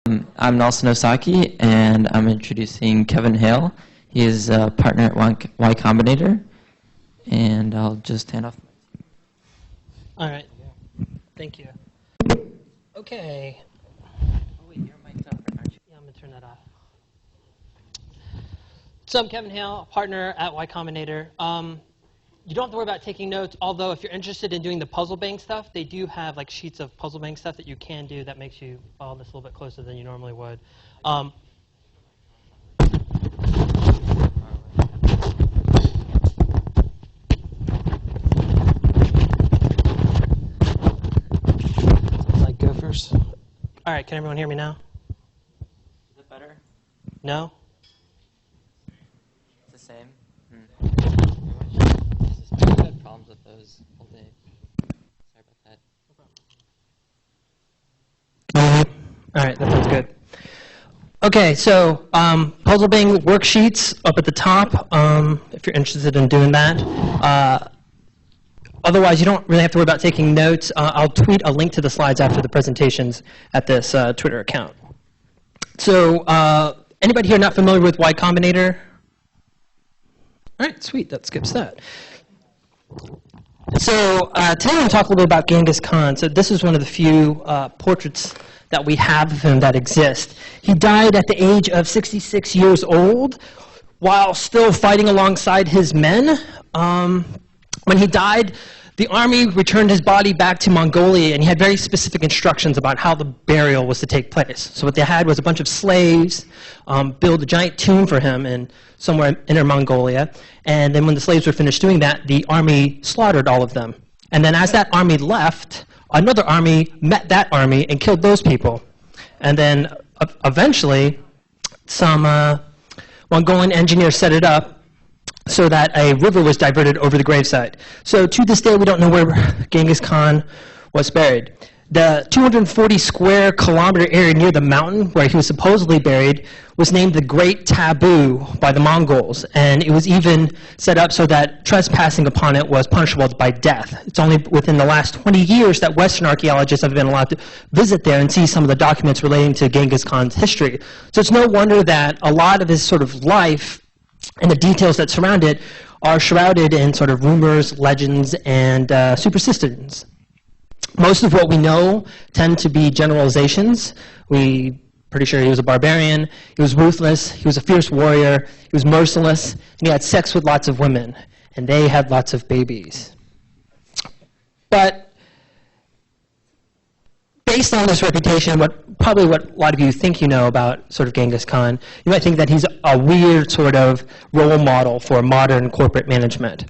I'm Nelson Osaki, and I'm introducing Kevin Hale. He is a partner at Y Combinator, and I'll just hand off. All right. Thank you. Okay. Oh, wait, your mic's off, aren't you? Yeah, I'm going to turn that off. So I'm Kevin Hale, partner at Y Combinator. You don't have to worry about taking notes, although if you're interested in doing the puzzle bank stuff, they do have like sheets of puzzle bank stuff that you can do that makes you follow this a little bit closer than you normally would. Like gophers. All right, can everyone hear me now? Is it better? No? It's the same? I've had problems with those all day. Sorry about that. All right, that sounds good. Okay, so puzzle bank worksheets up at the top, if you're interested in doing that. Otherwise, you don't really have to worry about taking notes. I'll tweet a link to the slides after the presentations at this Twitter account. So anybody here not familiar with Y Combinator? All right, sweet, that skips that. So today I'm going to talk a little bit about Genghis Khan. So this is one of the few portraits that we have of him that exist. He died at the age of 66 years old while still fighting alongside his men. When he died, the army returned his body back to Mongolia, and he had very specific instructions about how the burial was to take place. So what they had was a bunch of slaves build a giant tomb for him in somewhere in Inner Mongolia, and then when the slaves were finished doing that, the army slaughtered all of them. And then as that army left, another army met that army and killed those people. And then eventually, some Mongolian engineers set it up so that a river was diverted over the gravesite. So to this day, we don't know where Genghis Khan was buried. The 240 square kilometer area near the mountain where he was supposedly buried was named the Great Taboo by the Mongols, and it was even set up so that trespassing upon it was punishable by death. It's only within the last 20 years that Western archaeologists have been allowed to visit there and see some of the documents relating to Genghis Khan's history. So it's no wonder that a lot of his sort of life and the details that surround it are shrouded in sort of rumors, legends, and superstitions. Most of what we know tend to be generalizations. We're pretty sure he was a barbarian, he was ruthless, he was a fierce warrior, he was merciless, and he had sex with lots of women, and they had lots of babies. But based on this reputation, probably what a lot of you think you know about sort of Genghis Khan, you might think that he's a weird sort of role model for modern corporate management.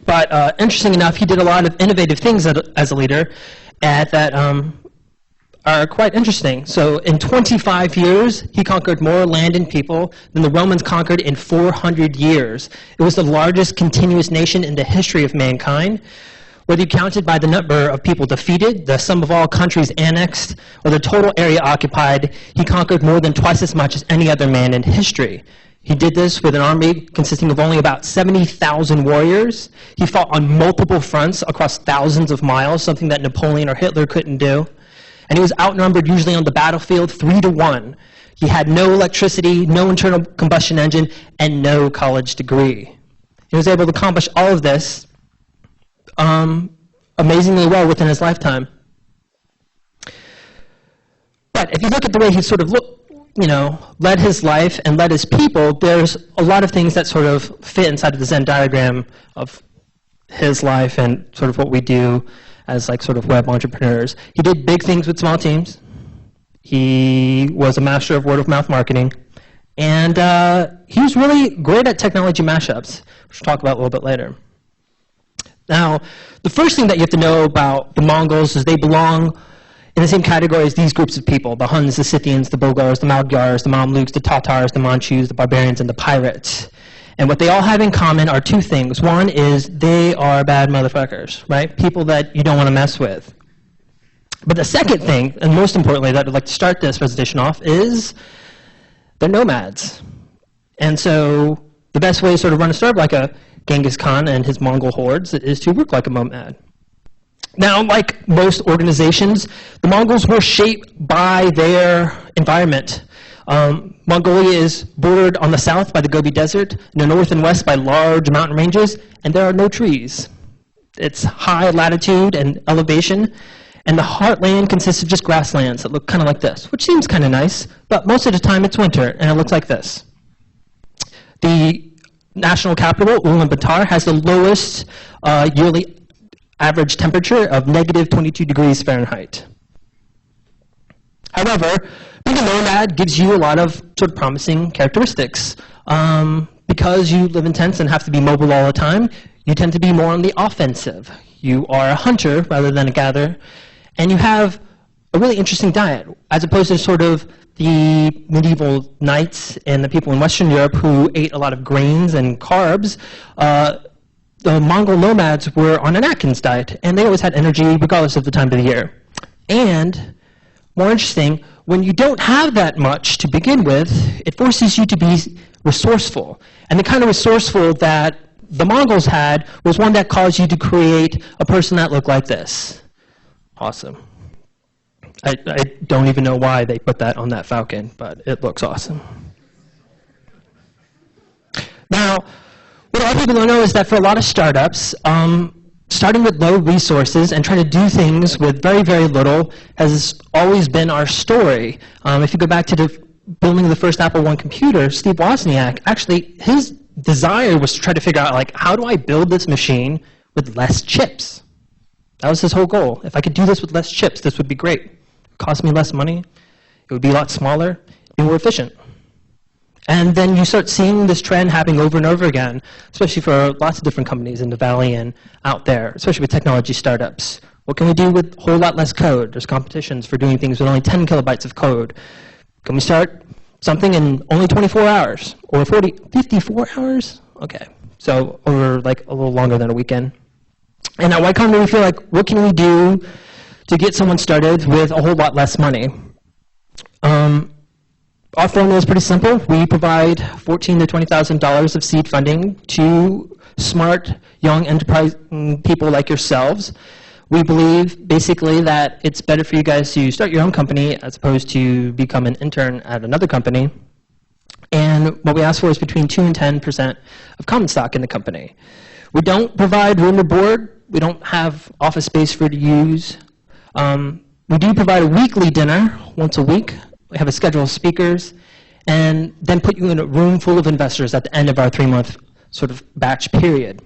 But interesting enough, he did a lot of innovative things as a leader that are quite interesting. So in 25 years, he conquered more land and people than the Romans conquered in 400 years. It was the largest continuous nation in the history of mankind. Whether you counted by the number of people defeated, the sum of all countries annexed, or the total area occupied, he conquered more than twice as much as any other man in history. He did this with an army consisting of only about 70,000 warriors. He fought on multiple fronts across thousands of miles, something that Napoleon or Hitler couldn't do. And he was outnumbered usually on the battlefield 3-1. He had no electricity, no internal combustion engine, and no college degree. He was able to accomplish all of this amazingly well within his lifetime. But if you look at the way he sort of led his life and led his people, there's a lot of things that sort of fit inside of the Venn diagram of his life and sort of what we do as like sort of web entrepreneurs. He did big things with small teams. He was a master of word-of-mouth marketing. And he was really great at technology mashups, which we'll talk about a little bit later. Now, the first thing that you have to know about the Mongols is they belong in the same category as these groups of people: the Huns, the Scythians, the Bulgars, the Magyars, the Mamluks, the Tatars, the Manchus, the barbarians, and the pirates. And what they all have in common are two things. One is they are bad motherfuckers, right? People that you don't want to mess with. But the second thing, and most importantly, that I'd like to start this presentation off, is they're nomads. And so the best way to sort of run a startup like a Genghis Khan and his Mongol hordes is to work like a nomad. Now, like most organizations, the Mongols were shaped by their environment. Mongolia is bordered on the south by the Gobi Desert, in the north and west by large mountain ranges, and there are no trees. It's high latitude and elevation, and the heartland consists of just grasslands that look kind of like this, which seems kind of nice, but most of the time it's winter, and it looks like this. The national capital, Ulaanbaatar, has the lowest yearly average temperature of negative 22 degrees Fahrenheit. However, being a nomad gives you a lot of sort of promising characteristics. Because you live in tents and have to be mobile all the time, you tend to be more on the offensive. You are a hunter rather than a gatherer, and you have a really interesting diet, as opposed to sort of the medieval knights and the people in Western Europe who ate a lot of grains and carbs. The Mongol nomads were on an Atkins diet, and they always had energy regardless of the time of the year. And, more interesting, when you don't have that much to begin with, it forces you to be resourceful. And the kind of resourceful that the Mongols had was one that caused you to create a person that looked like this. Awesome. I don't even know why they put that on that falcon, but it looks awesome. Now, what a lot of people don't know is that for a lot of startups, starting with low resources and trying to do things with very, very little has always been our story. If you go back to building the first Apple I computer, Steve Wozniak, actually, his desire was to try to figure out, like, how do I build this machine with less chips? That was his whole goal. If I could do this with less chips, this would be great. It would cost me less money. It would be a lot smaller, be more efficient. And then you start seeing this trend happening over and over again, especially for lots of different companies in the Valley and out there, especially with technology startups. What can we do with a whole lot less code? There's competitions for doing things with only 10 kilobytes of code. Can we start something in only 24 hours? Or 54 hours? Okay, so over like a little longer than a weekend. And at Y Combinator, we feel like, what can we do to get someone started with a whole lot less money? Our formula is pretty simple. We provide $14,000 to $20,000 of seed funding to smart, young enterprise people like yourselves. We believe, basically, that it's better for you guys to start your own company as opposed to become an intern at another company. And what we ask for is between 2 and 10% of common stock in the company. We don't provide room or board. We don't have office space for you to use. We do provide a weekly dinner once a week. We have a schedule of speakers, and then put you in a room full of investors at the end of our 3-month sort of batch period.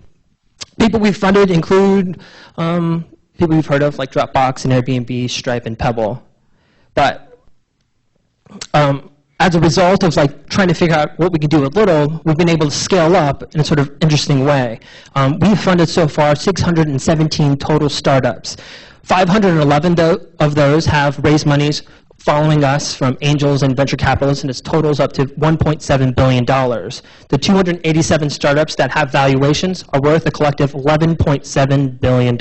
People we've funded include people you've heard of, like Dropbox and Airbnb, Stripe, and Pebble. But as a result of like trying to figure out what we can do with little, we've been able to scale up in a sort of interesting way. We've funded so far 617 total startups. 511 of those have raised monies following us from angels and venture capitalists, and its totals up to $1.7 billion. The 287 startups that have valuations are worth a collective $11.7 billion.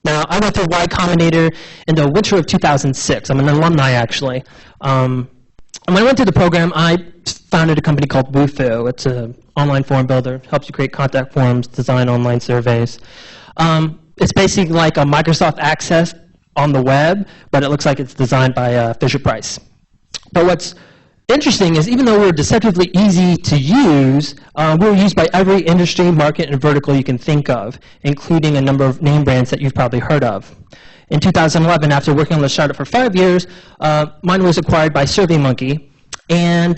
Now, I went through Y Combinator in the winter of 2006. I'm an alumni, actually. And when I went through the program, I founded a company called Wufoo. It's an online form builder. Helps you create contact forms, design online surveys. It's basically like a Microsoft Access on the web, but it looks like it's designed by Fisher-Price. But what's interesting is even though we're deceptively easy to use, we're used by every industry, market, and vertical you can think of, including a number of name brands that you've probably heard of. In 2011, after working on the startup for 5 years, mine was acquired by SurveyMonkey. And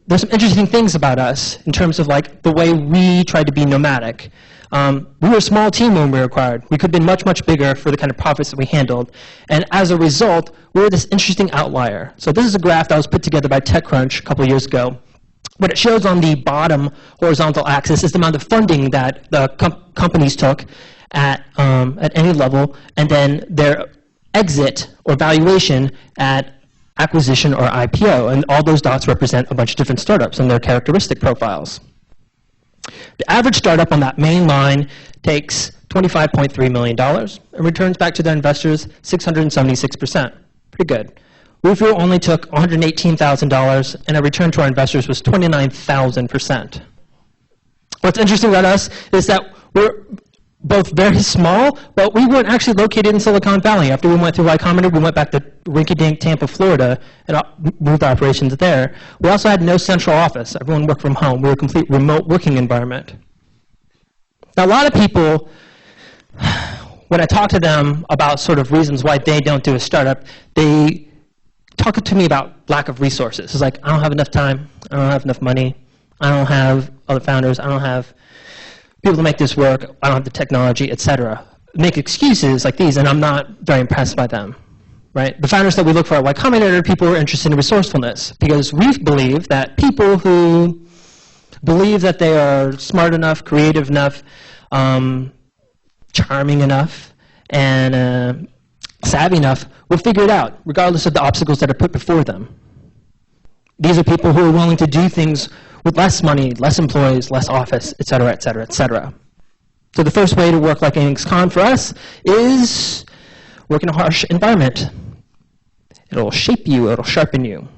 there's some interesting things about us in terms of like the way we tried to be nomadic. We were a small team when we were acquired. We could have been much, much bigger for the kind of profits that we handled. And as a result, we're this interesting outlier. So this is a graph that was put together by TechCrunch a couple of years ago. What it shows on the bottom horizontal axis is the amount of funding that the companies took at any level, and then their exit or valuation at acquisition or IPO. And all those dots represent a bunch of different startups and their characteristic profiles. The average startup on that main line takes $25.3 million and returns back to their investors 676%. Pretty good. Wufoo only took $118,000, and a return to our investors was 29,000%. What's interesting about us is that both very small, but we weren't actually located in Silicon Valley. After we went through Y Combinator, we went back to rinky-dink Tampa, Florida, and moved operations there. We also had no central office. Everyone worked from home. We were a complete remote working environment. Now, a lot of people, when I talk to them about sort of reasons why they don't do a startup, they talk to me about lack of resources. It's like, I don't have enough time. I don't have enough money. I don't have other founders. I don't have people to make this work. I don't have the technology, etc. Make excuses like these, and I'm not very impressed by them. Right? The founders that we look for at Y Combinator are people who are interested in resourcefulness, because we believe that people who believe that they are smart enough, creative enough, charming enough, and savvy enough will figure it out, regardless of the obstacles that are put before them. These are people who are willing to do things with less money, less employees, less office, et cetera, et cetera, et cetera. So the first way to work like Genghis Khan for us is work in a harsh environment. It'll shape you, it'll sharpen you.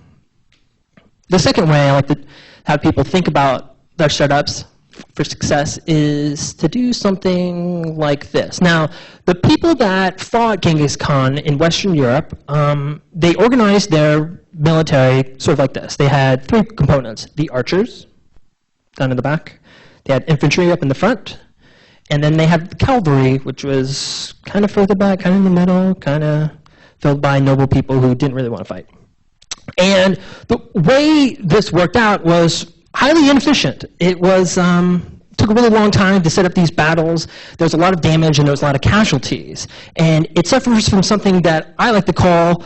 The second way I like to have people think about their startups for success is to do something like this. Now, the people that fought Genghis Khan in Western Europe, they organized their military sort of like this. They had three components: the archers, down in the back, they had infantry up in the front, and then they had the cavalry, which was kind of further back, kind of in the middle, kind of filled by noble people who didn't really want to fight. And the way this worked out was highly inefficient. It was took a really long time to set up these battles. There was a lot of damage and there was a lot of casualties. And it suffers from something that I like to call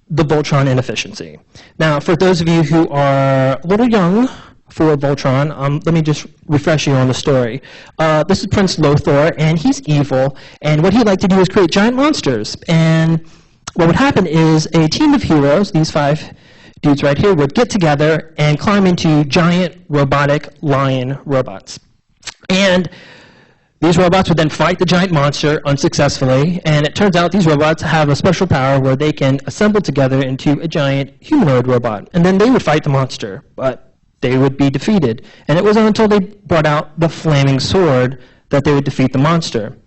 the Voltron inefficiency. Now, for those of you who are a little young for Voltron, let me just refresh you on the story. This is Prince Lothar, and he's evil. And what he'd like to do is create giant monsters. And what would happen is a team of heroes, these 5 dudes right here, would get together and climb into giant robotic lion robots. And these robots would then fight the giant monster unsuccessfully, and it turns out these robots have a special power where they can assemble together into a giant humanoid robot. And then they would fight the monster, but they would be defeated. And it wasn't until they brought out the flaming sword that they would defeat the monster.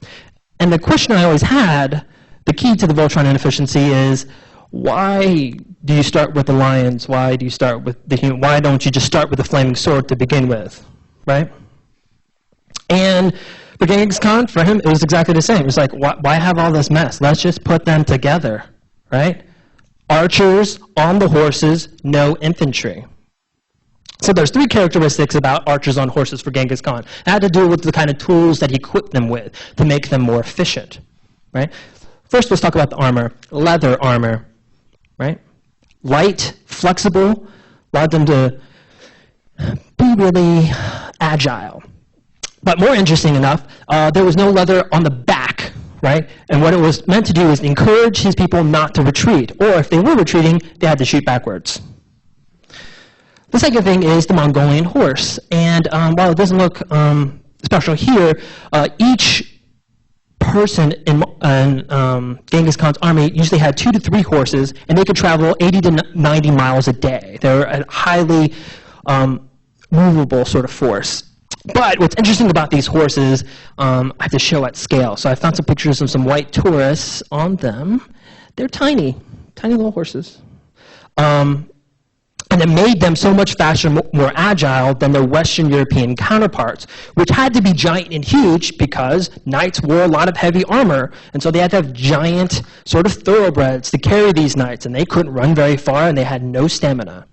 And the question I always had, the key to the Voltron inefficiency is, why do you start with the lions? Why do you start with the human? Why don't you just start with the flaming sword to begin with, right? And for Genghis Khan, for him, it was exactly the same. It was like, why have all this mess? Let's just put them together, right? Archers on the horses, no infantry. So there's 3 characteristics about archers on horses for Genghis Khan. It had to do with the kind of tools that he equipped them with to make them more efficient, right? First, let's talk about the armor. Leather armor, right? Light, flexible, allowed them to be really agile. But more interesting enough, there was no leather on the back, right? And what it was meant to do is encourage his people not to retreat. Or if they were retreating, they had to shoot backwards. The second thing is the Mongolian horse. And while it doesn't look special here, each person in Genghis Khan's army usually had 2 to 3 horses, and they could travel 80 to 90 miles a day. They're a highly movable sort of force. But what's interesting about these horses, I have to show at scale. So I found some pictures of some white tourists on them. They're tiny, tiny little horses. And it made them so much faster, more agile than their Western European counterparts, which had to be giant and huge because knights wore a lot of heavy armor, and so they had to have giant sort of thoroughbreds to carry these knights, and they couldn't run very far, and they had no stamina.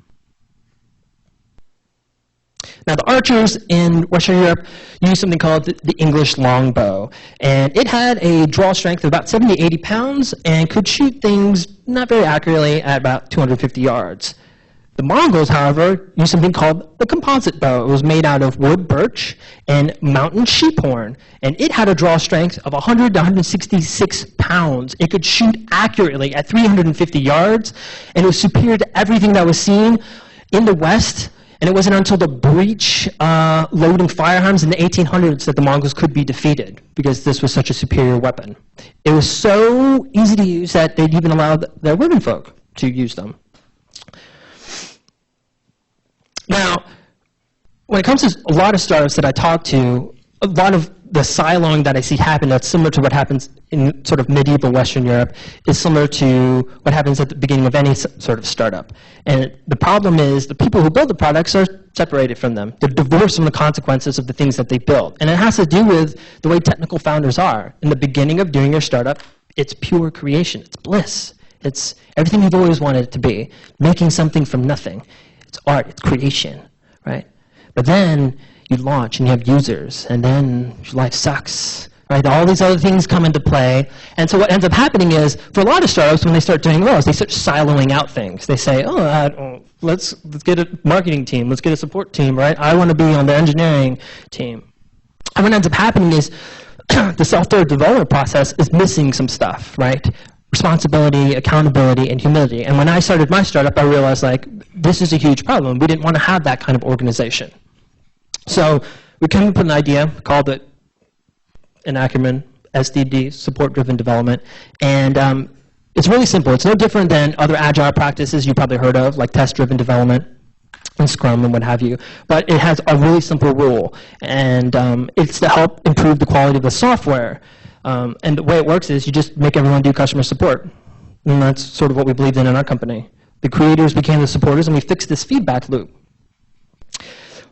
Now, the archers in Western Europe used something called the English longbow, and it had a draw strength of about 70 to 80 pounds and could shoot things not very accurately at about 250 yards. The Mongols, however, used something called the composite bow. It was made out of wood birch and mountain sheephorn, and it had a draw strength of 100 to 166 pounds. It could shoot accurately at 350 yards, and it was superior to everything that was seen in the West. And it wasn't until the breech loading firearms in the 1800s that the Mongols could be defeated, because this was such a superior weapon. It was so easy to use that they'd even allowed their womenfolk to use them. Now, when it comes to a lot of startups that I talk to, a lot of the siloing that I see happen, that's similar to what happens in sort of medieval Western Europe, is similar to what happens at the beginning of any sort of startup. And the problem is the people who build the products are separated from them. They're divorced from the consequences of the things that they build. And it has to do with the way technical founders are. In the beginning of doing your startup, it's pure creation. It's bliss. It's everything you've always wanted it to be, making something from nothing. It's art. It's creation, right? But then you launch and you have users, and then your life sucks, right? All these other things come into play. And so what ends up happening is, for a lot of startups, when they start doing well, is they start siloing out things. They say, let's get a marketing team, let's get a support team, right? I want to be on the engineering team. And what ends up happening is the software development process is missing some stuff, right? Responsibility, accountability, and humility. And when I started my startup, I realized, like, this is a huge problem. We didn't want to have that kind of organization. So we came up with an idea, called it an acronym, SDD, Support-Driven Development. And it's really simple. It's no different than other agile practices you've probably heard of, like test-driven development and Scrum and what have you. But it has a really simple rule. And it's to help improve the quality of the software. And the way it works is you just make everyone do customer support. And that's sort of what we believed in our company. The creators became the supporters, and we fixed this feedback loop.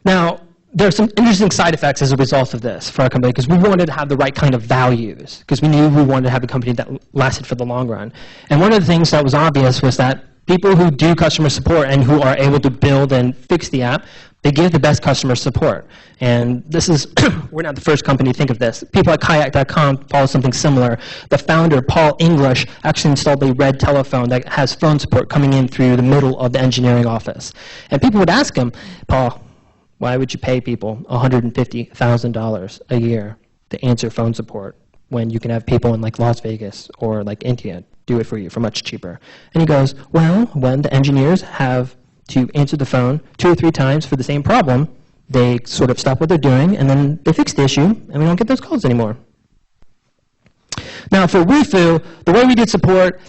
Now, there are some interesting side effects as a result of this for our company, because we wanted to have the right kind of values, because we knew we wanted to have a company that lasted for the long run. And one of the things that was obvious was that people who do customer support and who are able to build and fix the app, they give the best customer support. And this is, we're not the first company to think of this. People at kayak.com follow something similar. The founder, Paul English, actually installed a red telephone that has phone support coming in through the middle of the engineering office. And people would ask him, Paul, why would you pay people $150,000 a year to answer phone support when you can have people in like Las Vegas or like India do it for you for much cheaper? And he goes, well, when the engineers have to answer the phone 2 or 3 times for the same problem, they sort of stop what they're doing, and then they fix the issue, and we don't get those calls anymore. Now, for Wufoo, the way we did support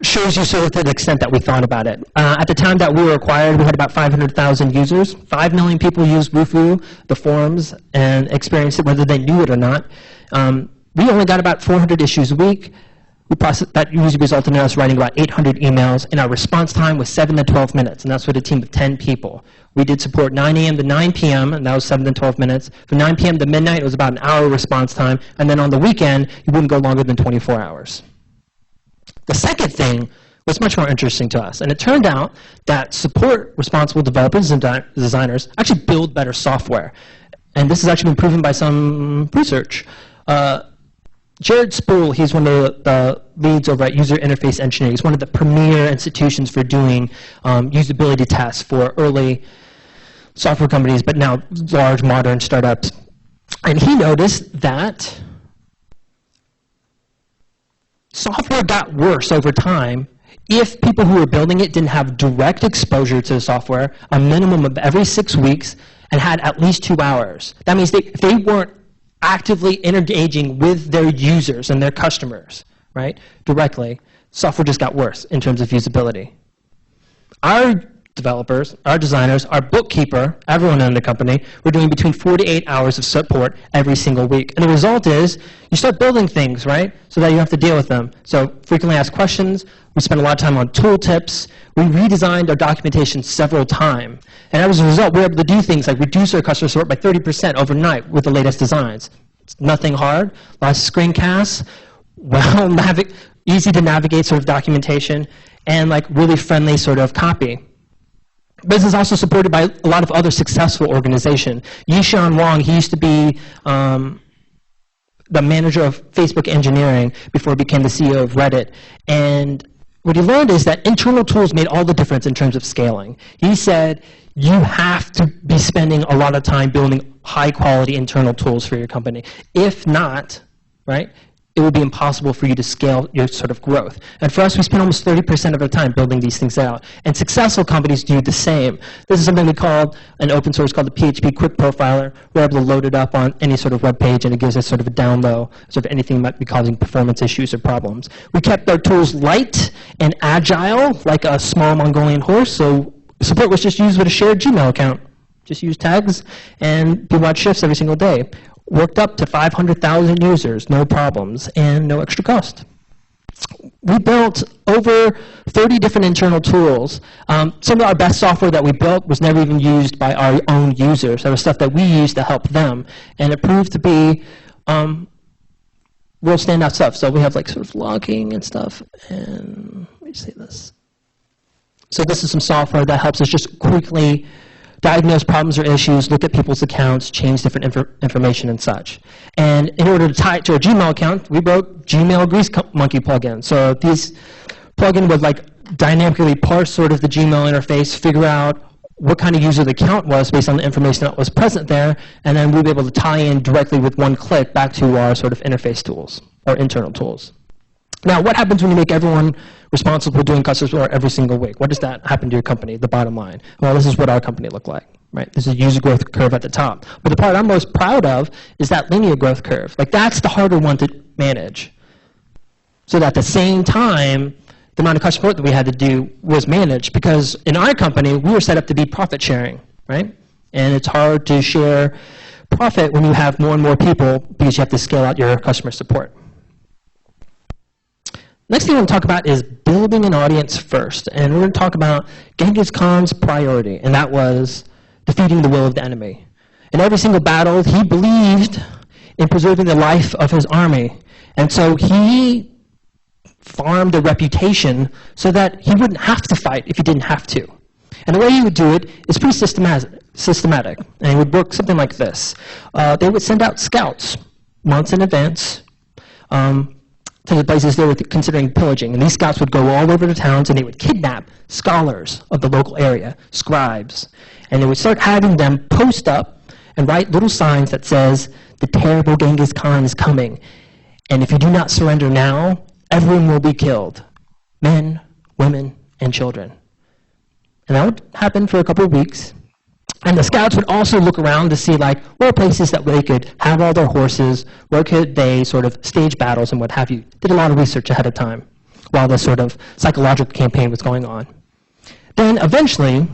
shows you sort of to the extent that we thought about it. At the time that we were acquired, we had about 500,000 users. 5 million people used Wufoo, the forums, and experienced it whether they knew it or not. We only got about 400 issues a week. That usually resulted in us writing about 800 emails, and our response time was 7 to 12 minutes, and that's with a team of 10 people. We did support 9 a.m. to 9 p.m., and that was 7 to 12 minutes. From 9 p.m. to midnight, it was about an hour response time, and then on the weekend, it wouldn't go longer than 24 hours. The second thing was much more interesting to us, and it turned out that support responsible developers and designers actually build better software. And this has actually been proven by some research. Jared Spool, he's one of the leads over at User Interface Engineering. He's one of the premier institutions for doing usability tests for early software companies, but now large modern startups. And he noticed that software got worse over time if people who were building it didn't have direct exposure to the software, a minimum of every 6 weeks, and had at least 2 hours. That means if they weren't actively engaging with their users and their customers, right, directly, software just got worse in terms of usability. Our developers, our designers, our bookkeeper, everyone in the company, we're doing between 4 to 8 hours of support every single week. And the result is you start building things, right, so that you have to deal with them. So frequently asked questions. We spend a lot of time on tool tips. We redesigned our documentation several times. And as a result, we're able to do things like reduce our customer support by 30% overnight with the latest designs. It's nothing hard. Lots of screencasts, well, easy to navigate sort of documentation, and like really friendly sort of copy. This is also supported by a lot of other successful organizations. Yishan Wang, he used to be the manager of Facebook engineering before he became the CEO of Reddit. And what he learned is that internal tools made all the difference in terms of scaling. He said, you have to be spending a lot of time building high-quality internal tools for your company. If not, right, it would be impossible for you to scale your sort of growth. And for us, we spend almost 30% of our time building these things out. And successful companies do the same. This is something we called an open source called the PHP Quick Profiler. We're able to load it up on any sort of web page, and it gives us sort of a down low, sort of anything that might be causing performance issues or problems. We kept our tools light and agile, like a small Mongolian horse, so support was just used with a shared Gmail account. Just use tags, and people had shifts every single day. Worked up to 500,000 users, no problems, and no extra cost. We built over 30 different internal tools. Some of our best software that we built was never even used by our own users. There was stuff that we used to help them, and it proved to be real standout stuff. So we have like sort of logging and stuff, and let me see this. So this is some software that helps us just quickly diagnose problems or issues, look at people's accounts, change different information and such. And in order to tie it to a Gmail account, we wrote Gmail Grease Monkey plugin. So this plugin would like dynamically parse sort of the Gmail interface, figure out what kind of user the account was based on the information that was present there, and then we'd be able to tie in directly with one click back to our sort of interface tools, or internal tools. Now, what happens when you make everyone responsible for doing customer support every single week? What does that happen to your company, the bottom line? Well, this is what our company looked like, right? This is a user growth curve at the top. But the part I'm most proud of is that linear growth curve. Like, that's the harder one to manage. So that at the same time, the amount of customer support that we had to do was managed, because in our company, we were set up to be profit sharing, right? And it's hard to share profit when you have more and more people because you have to scale out your customer support. Next thing I want to talk about is building an audience first. And we're going to talk about Genghis Khan's priority, and that was defeating the will of the enemy. In every single battle, he believed in preserving the life of his army. And so he farmed a reputation so that he wouldn't have to fight if he didn't have to. And the way he would do it is pretty systematic. And it would work something like this. They would send out scouts months in advance to the places they were considering pillaging. And these scouts would go all over the towns, and they would kidnap scholars of the local area, scribes. And they would start having them post up and write little signs that says, "The terrible Genghis Khan is coming. And if you do not surrender now, everyone will be killed. Men, women, and children." And that would happen for a couple of weeks. And the scouts would also look around to see, like, where are places that they could have all their horses, where could they sort of stage battles and what have you. Did a lot of research ahead of time while this sort of psychological campaign was going on. Then eventually,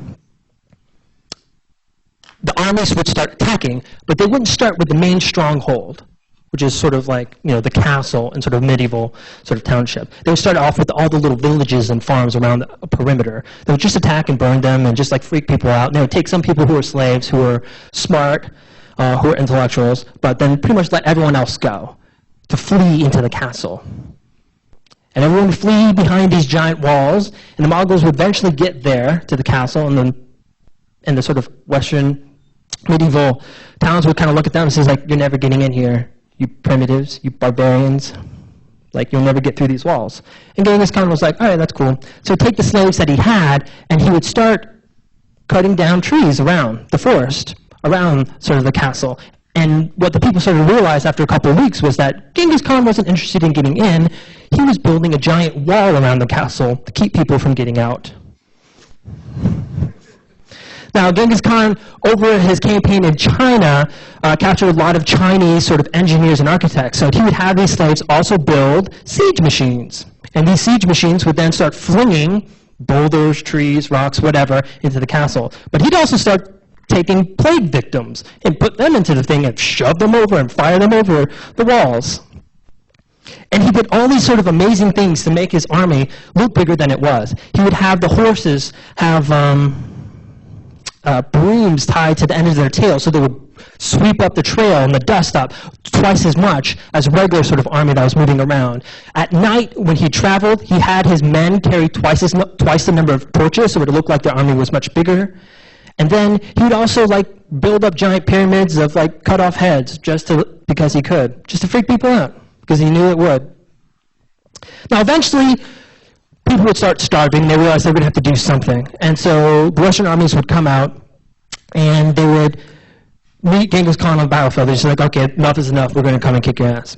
the armies would start attacking, but they wouldn't start with the main stronghold, which is sort of like, you know, the castle and sort of medieval sort of township. They would start off with all the little villages and farms around the perimeter. They would just attack and burn them and just like freak people out. And they would take some people who were slaves, who were smart, who were intellectuals, but then pretty much let everyone else go to flee into the castle. And everyone would flee behind these giant walls, and the Mongols would eventually get there to the castle, and then in the sort of Western medieval towns would kind of look at them and say, like, "You're never getting in here. You primitives, you barbarians, like, you'll never get through these walls." And Genghis Khan was like, all right, that's cool. So take the slaves that he had, and he would start cutting down trees around the forest, around sort of the castle. And what the people sort of realized after a couple of weeks was that Genghis Khan wasn't interested in getting in. He was building a giant wall around the castle to keep people from getting out. Now, Genghis Khan, over his campaign in China, captured a lot of Chinese sort of engineers and architects. So he would have these slaves also build siege machines. And these siege machines would then start flinging boulders, trees, rocks, whatever, into the castle. But he'd also start taking plague victims and put them into the thing and shove them over and fire them over the walls. And he did all these sort of amazing things to make his army look bigger than it was. He would have the horses have brooms tied to the end of their tail, so they would sweep up the trail and the dust up twice as much as a regular sort of army that was moving around. At night, when he traveled, he had his men carry twice the number of torches, so it would look like their army was much bigger. And then he would also like build up giant pyramids of like cut off heads because he could, just to freak people out, because he knew it would. Now, eventually, people would start starving. They realized they were going to have to do something. And so the Western armies would come out, and they would meet Genghis Khan on the battlefield. They're just like, okay, enough is enough. We're going to come and kick your ass.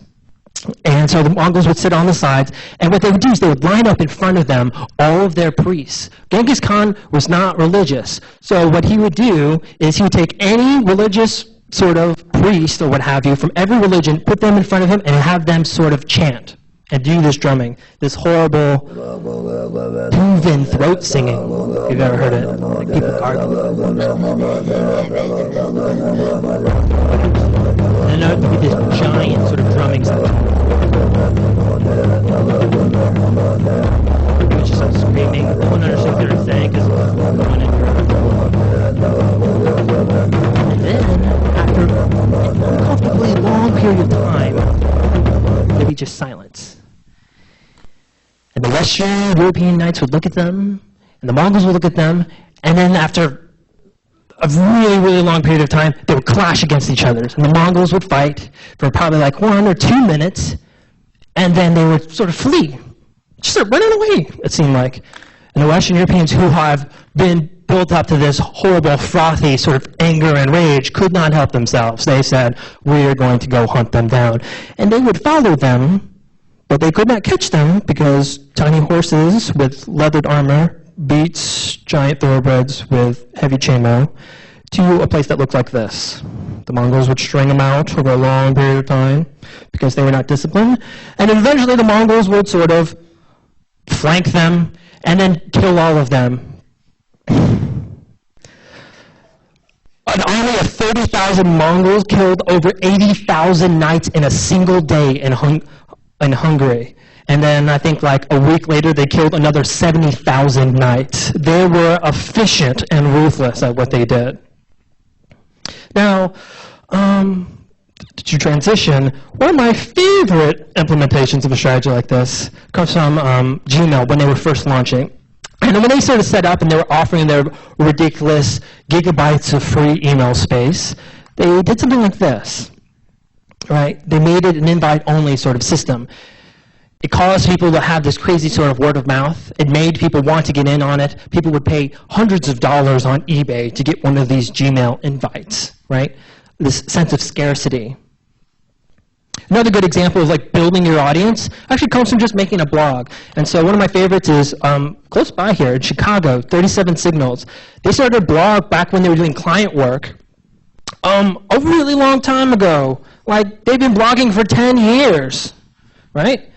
And so the Mongols would sit on the sides, and what they would do is they would line up in front of them all of their priests. Genghis Khan was not religious. So what he would do is he would take any religious sort of priest or what have you from every religion, put them in front of him, and have them sort of chant and do this drumming, this horrible Tuvan throat singing. if you've ever heard it, like people gargle. And then there would be this giant sort of drumming sound. It was just like screaming. No one understood what they were saying because no one had heard. And then, after an uncomfortably long period of time, there'd be just silence. And the Western European knights would look at them, and the Mongols would look at them, and then after a really, really long period of time, they would clash against each other. And the Mongols would fight for probably like 1 or 2 minutes, and then they would sort of flee. Just start running away, it seemed like. And the Western Europeans, who have been built up to this horrible, frothy sort of anger and rage, could not help themselves. They said, we are going to go hunt them down. And they would follow them, but they could not catch them because tiny horses with leathered armor beats giant thoroughbreds with heavy chainmail to a place that looked like this. The Mongols would string them out over a long period of time because they were not disciplined. And eventually the Mongols would sort of flank them and then kill all of them. An army of 30,000 Mongols killed over 80,000 knights in a single day in Hungary. And then I think like a week later, they killed another 70,000 knights. They were efficient and ruthless at what they did. Now, to transition, one of my favorite implementations of a strategy like this comes from Gmail when they were first launching. And when they started set up and they were offering their ridiculous gigabytes of free email space, they did something like this, right? They made it an invite-only sort of system. It caused people to have this crazy sort of word of mouth. It made people want to get in on it. People would pay hundreds of dollars on eBay to get one of these Gmail invites, right? This sense of scarcity. Another good example of like building your audience actually comes from just making a blog. And so one of my favorites is close by here in Chicago, 37 Signals. They started a blog back when they were doing client work a really long time ago. Like they've been blogging for 10 years, right?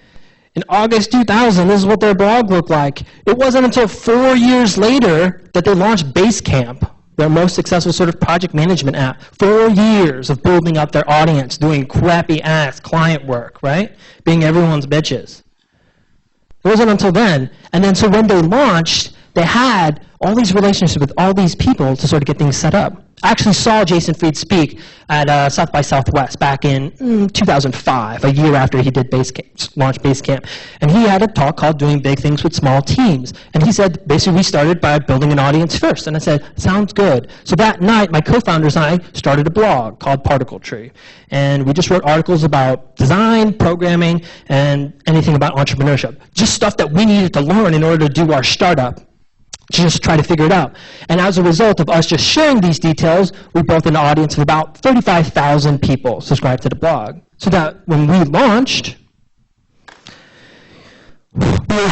In August 2000, this is what their blog looked like. It wasn't until 4 years later that they launched Basecamp, their most successful sort of project management app. 4 years of building up their audience, doing crappy-ass client work, right? Being everyone's bitches. It wasn't until then. And then so when they launched, they had all these relationships with all these people to sort of get things set up. I actually saw Jason Fried speak at South by Southwest back in 2005, a year after he did launched Basecamp. And he had a talk called Doing Big Things with Small Teams. And he said, basically, we started by building an audience first. And I said, sounds good. So that night, my co-founders and I started a blog called Particle Tree. And we just wrote articles about design, programming, and anything about entrepreneurship. Just stuff that we needed to learn in order to do our startup. Just try to figure it out. And as a result of us just sharing these details, we built an audience of about 35,000 people subscribed to the blog. So that when we launched, we were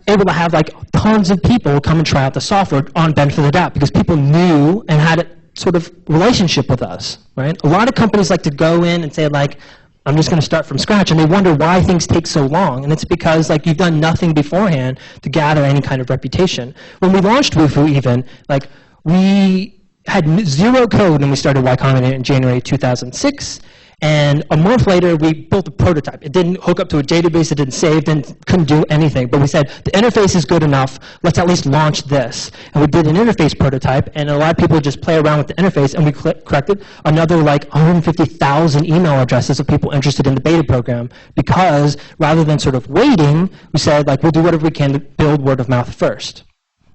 able to have like tons of people come and try out the software on benefit of the doubt because people knew and had a sort of relationship with us, right? A lot of companies like to go in and say like, I'm just going to start from scratch, and they wonder why things take so long, and it's because like you've done nothing beforehand to gather any kind of reputation. When we launched Wufoo even, like we had zero code when we started Y Combinator in January 2006, and a month later we built a prototype. It didn't hook up to a database, it didn't save, couldn't do anything, but we said the interface is good enough, let's at least launch this. And we did an interface prototype, and a lot of people just play around with the interface, and we corrected another like 150,000 email addresses of people interested in the beta program, because rather than sort of waiting, we said like we'll do whatever we can to build word of mouth first.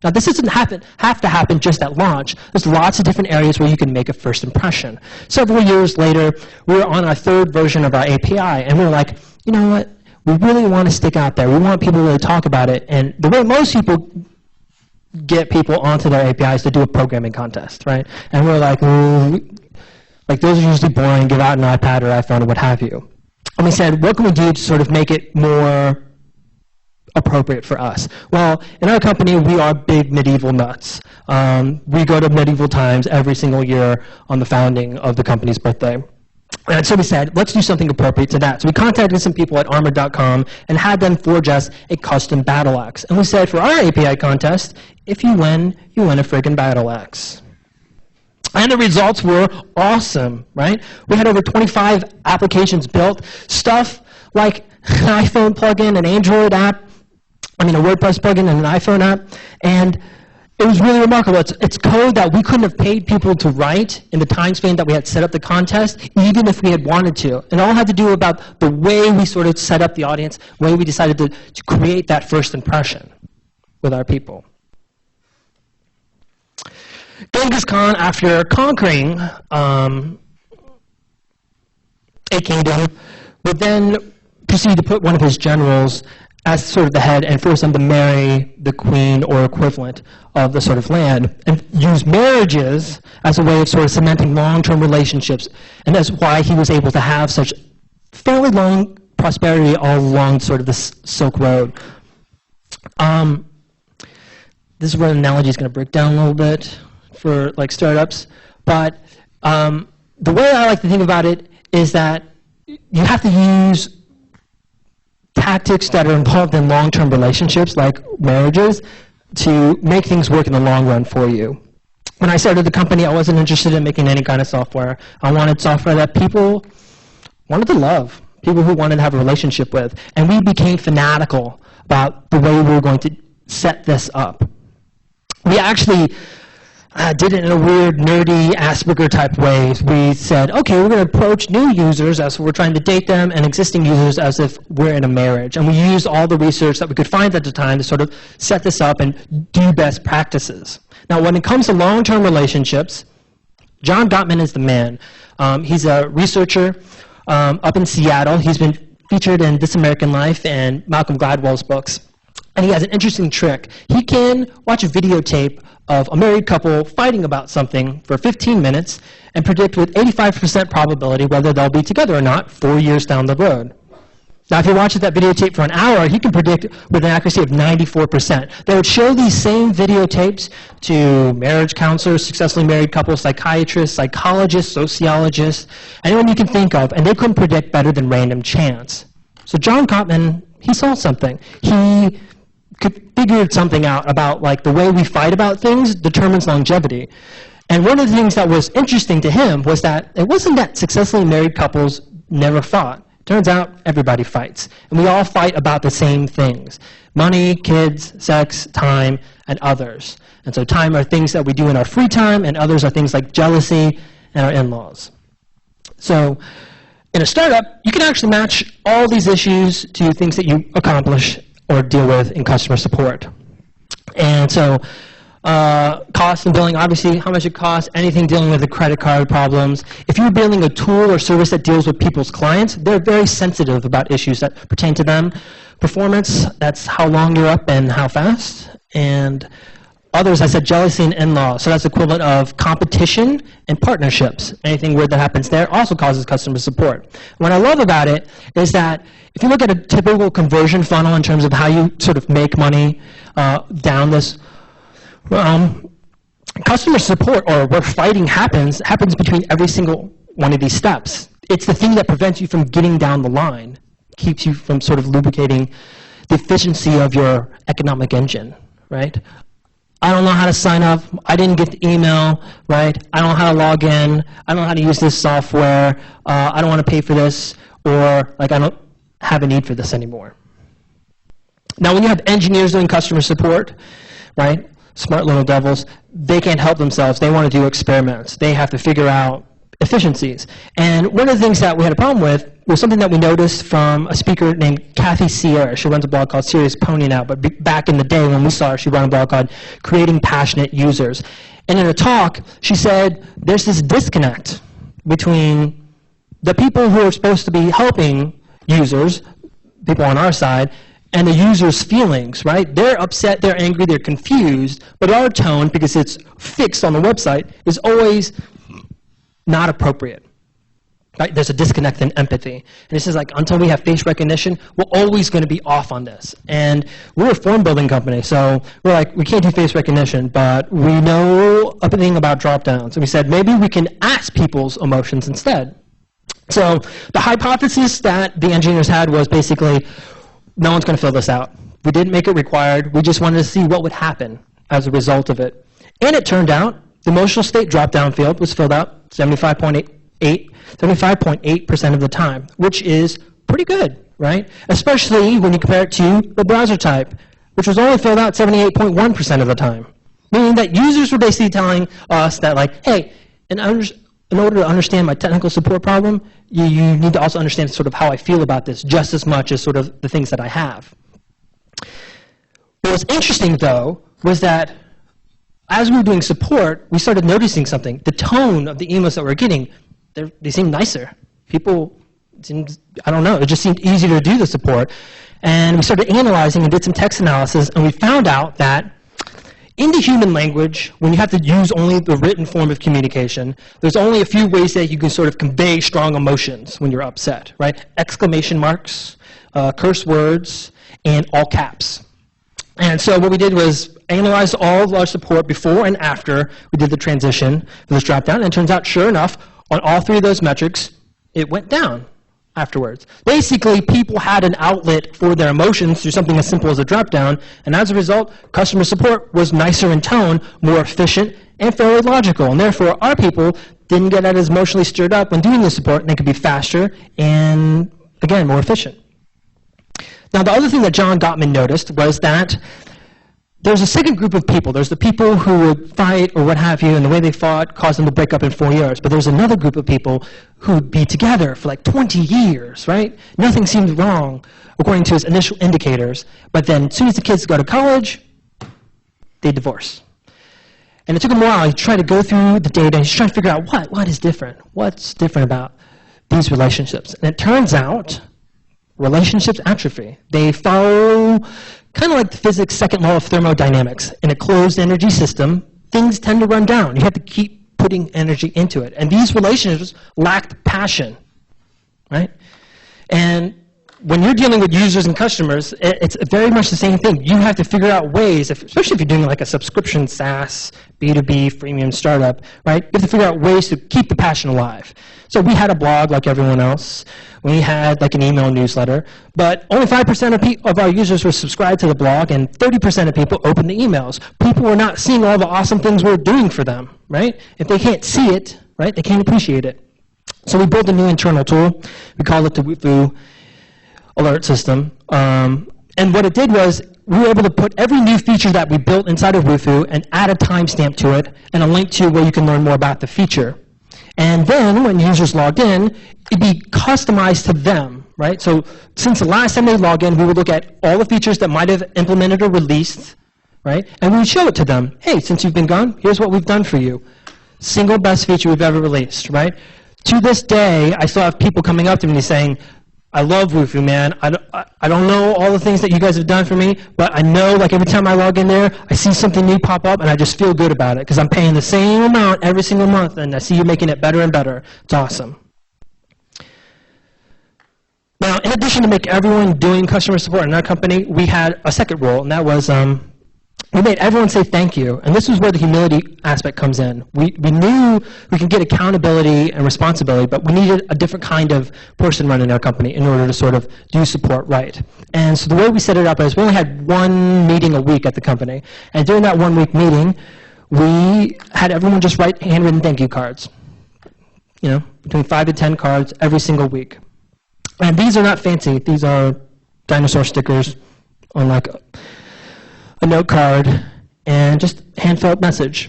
Now, this doesn't have to happen just at launch. There's lots of different areas where you can make a first impression. Several years later, we were on our third version of our API, and we were like, you know what? We really want to stick out there. We want people to really talk about it. And the way most people get people onto their API is to do a programming contest, right? And we're like, like those are usually boring. Give out an iPad or iPhone or what have you. And we said, what can we do to sort of make it more appropriate for us? Well, in our company, we are big medieval nuts. We go to medieval times every single year on the founding of the company's birthday. And so we said, let's do something appropriate to that. So we contacted some people at armored.com and had them forge us a custom battle axe. And we said, for our API contest, if you win a friggin' battle axe. And the results were awesome, right? We had over 25 applications built, stuff like an iPhone plugin, an Android app, a WordPress plugin and an iPhone app, and it was really remarkable. It's code that we couldn't have paid people to write in the time span that we had set up the contest, even if we had wanted to. And it all had to do about the way we sort of set up the audience, the way we decided to create that first impression with our people. Genghis Khan, after conquering a kingdom, would then proceed to put one of his generals as sort of the head and force them to marry the queen or equivalent of the sort of land, and use marriages as a way of sort of cementing long-term relationships. And that's why he was able to have such fairly long prosperity all along sort of the Silk Road. This is where the analogy is going to break down a little bit for like startups, but the way I like to think about it is that you have to use tactics that are involved in long-term relationships, like marriages, to make things work in the long run for you. When I started the company, I wasn't interested in making any kind of software. I wanted software that people wanted to love, people who wanted to have a relationship with. And we became fanatical about the way we were going to set this up. We actually did it in a weird, nerdy, Asperger-type way. We said, okay, we're going to approach new users as if we're trying to date them, and existing users as if we're in a marriage. And we used all the research that we could find at the time to sort of set this up and do best practices. Now, when it comes to long-term relationships, John Gottman is the man. He's a researcher up in Seattle. He's been featured in This American Life and Malcolm Gladwell's books. And he has an interesting trick. He can watch a videotape of a married couple fighting about something for 15 minutes and predict with 85% probability whether they'll be together or not 4 years down the road. Now, if he watches that videotape for an hour, he can predict with an accuracy of 94%. They would show these same videotapes to marriage counselors, successfully married couples, psychiatrists, psychologists, sociologists, anyone you can think of, and they couldn't predict better than random chance. So John Gottman, he saw something. He figured something out about like the way we fight about things determines longevity. And one of the things that was interesting to him was that it wasn't that successfully married couples never fought. Turns out everybody fights. And we all fight about the same things: money, kids, sex, time, and others. And so time are things that we do in our free time, and others are things like jealousy and our in-laws. So in a startup, you can actually match all these issues to things that you accomplish or deal with in customer support. And so cost and billing, obviously how much it costs, anything dealing with the credit card problems. If you're building a tool or service that deals with people's clients, they're very sensitive about issues that pertain to them. Performance, that's how long you're up and how fast. And others, I said jealousy and in-law, so that's the equivalent of competition and partnerships. Anything weird that happens there also causes customer support. What I love about it is that if you look at a typical conversion funnel in terms of how you sort of make money down this, customer support, or where fighting happens between every single one of these steps. It's the thing that prevents you from getting down the line, keeps you from sort of lubricating the efficiency of your economic engine, right? I don't know how to sign up. I didn't get the email, right? I don't know how to log in. I don't know how to use this software. I don't want to pay for this, or like I don't have a need for this anymore. Now, when you have engineers doing customer support, right, smart little devils, they can't help themselves. They want to do experiments. They have to figure out efficiencies. And one of the things that we had a problem with was something that we noticed from a speaker named Kathy Sierra. She runs a blog called Serious Pony now, but back in the day when we saw her, she ran a blog called Creating Passionate Users. And in a talk, she said there's this disconnect between the people who are supposed to be helping users, people on our side, and the user's feelings, right? They're upset, they're angry, they're confused, but our tone, because it's fixed on the website, is always not appropriate. Right? There's a disconnect in empathy. And this is like, until we have face recognition, we're always going to be off on this. And we're a form building company, so we're like, we can't do face recognition, but we know everything about drop-downs. And we said, maybe we can ask people's emotions instead. So the hypothesis that the engineers had was basically, no one's going to fill this out. We didn't make it required. We just wanted to see what would happen. as a result of it. And it turned out the emotional state drop-down field was filled out 75.8% of the time, which is pretty good, right? Especially when you compare it to the browser type, which was only filled out 78.1% of the time. Meaning that users were basically telling us that, like, hey, in order to understand my technical support problem, you need to also understand sort of how I feel about this just as much as sort of the things that I have. What was interesting, though, was that as we were doing support, we started noticing something. The tone of the emails that we were getting, they seemed nicer. People seemed, I don't know, it just seemed easier to do the support. And we started analyzing and did some text analysis, and we found out that in the human language, when you have to use only the written form of communication, there's only a few ways that you can sort of convey strong emotions when you're upset, right? Exclamation marks, curse words, and all caps. And so what we did was analyze all of our support before and after we did the transition for this drop-down, and it turns out, sure enough, on all three of those metrics, it went down afterwards. Basically, people had an outlet for their emotions through something as simple as a drop-down, and as a result, customer support was nicer in tone, more efficient, and fairly logical. And therefore, our people didn't get as emotionally stirred up when doing the support, and they could be faster and, again, more efficient. Now, the other thing that John Gottman noticed was that there's a second group of people. There's the people who would fight or what have you, and the way they fought caused them to break up in 4 years. But there's another group of people who would be together for like 20 years, right? Nothing seemed wrong according to his initial indicators. But then as soon as the kids go to college, they divorce. And it took him a while. He tried to go through the data. He's trying to figure out what is different. What's different about these relationships? And it turns out relationships atrophy. They follow kind of like the physics' second law of thermodynamics. In a closed energy system, things tend to run down. You have to keep putting energy into it. And these relationships lacked passion, right? And when you're dealing with users and customers, it's very much the same thing. You have to figure out ways, especially if you're doing like a subscription SaaS, B2B, freemium startup, right? You have to figure out ways to keep the passion alive. So we had a blog like everyone else. We had like an email newsletter. But only 5% of our users were subscribed to the blog, and 30% of people opened the emails. People were not seeing all the awesome things we're doing for them, right? If they can't see it, right, they can't appreciate it. So we built a new internal tool. We call it the Wufoo alert system. And what it did was we were able to put every new feature that we built inside of Wufoo and add a timestamp to it and a link to where you can learn more about the feature. And then when users logged in, it'd be customized to them, right? So since the last time they log in, we would look at all the features that might have implemented or released, right? And we would show it to them. Hey, since you've been gone, here's what we've done for you. Single best feature we've ever released, right? To this day, I still have people coming up to me saying, I love Wufoo, man. I don't know all the things that you guys have done for me, but I know like every time I log in there, I see something new pop up, and I just feel good about it because I'm paying the same amount every single month, and I see you making it better and better. It's awesome. Now, in addition to make everyone doing customer support in our company, we had a second role, and that was we made everyone say thank you, and this is where the humility aspect comes in. We knew we could get accountability and responsibility, but we needed a different kind of person running our company in order to sort of do support right. And so the way we set it up is we only had one meeting a week at the company, and during that 1 week meeting, we had everyone just write handwritten thank you cards. You know, between 5 to 10 cards every single week. And these are not fancy. These are dinosaur stickers on like a note card, and just hand-filled message.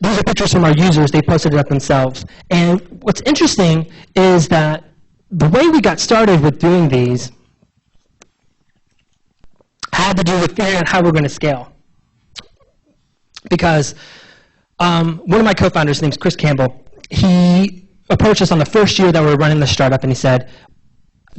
These are pictures from our users. They posted it up themselves. And what's interesting is that the way we got started with doing these had to do with figuring out how we're going to scale. Because one of my co-founders, his name's Chris Campbell, he approached us on the first year that we were running the startup, and he said,